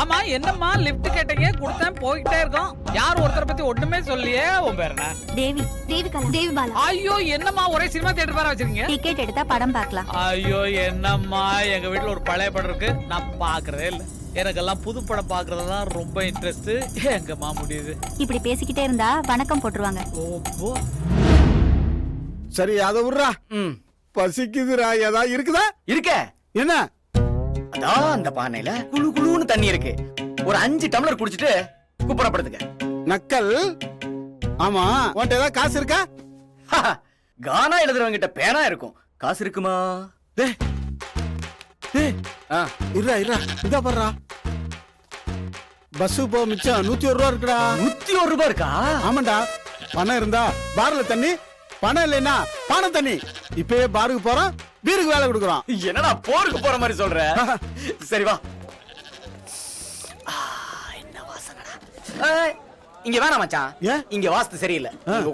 ஆமா என்னம்மா லிஃப்ட் கேட்டீங்க கொடுத்தேன் போயிட்டே இருக்கோம். யார் ஒருத்தரை பத்தி ஒண்ணுமே சொல்லியே. உன் பேர் என்ன? தேவி. தேவி பாலா. ஐயோ என்னம்மா ஒரே சினிமா தியேட்டர் பேர வச்சிருக்கீங்க. டிக்கெட் எடுத்தா படம் பார்க்கலாம். ஐயோ என்னம்மா எங்க வீட்ல ஒரு பழைய படம் இருக்கு, நான் பாக்குறதே இல்ல. எனக்கெல்லாம் புது படம் பாக்குறதுதான் ரொம்ப இன்ட்ரெஸ்ட். எங்கம்மா முடியுது. இப்படி பேசிக்கிட்டே இருந்தா வணக்கம் போட்டுருவாங்க. ஓப்போ சரி அத விடுறா. பசிக்குதுடா. ஏதா இருக்குதா? இருக்க என்ன? அதான் அந்த பானையில குளு குளுன்னு தண்ணி இருக்கு. ஒரு 5 டம்ளர் குடிச்சிட்டு குப்புறப்படுத்துக்க. நக்கல். ஆமா உன்கிட்ட ஏதாவது காசு இருக்கா? கானா எழுதுறவங்க கிட்ட பேனா இருக்கும். காசு இருக்குமா? டேய் டேய் இருடா இருடா இதா பாருடா. பஸ் போ மிச்சம் 101 ரூபா இருக்குடா. 101 ரூபாய் இருக்கா? ஆமாண்டா. பணம் இருந்தா பார்ல தண்ணி, பணம் இல்லைன்னா பானை தண்ணி. இப்பயே பாருக்கு போறோம், பீருக்கு வேலை கொடுக்குறோம். என்னடா போருக்கு போற மாதிரி சொல்ற? சரி வா. என்ன வாசனடா. இங்க வேணாம் மச்சான். ஏன்? இங்க வாஸ்து சரியில்லை.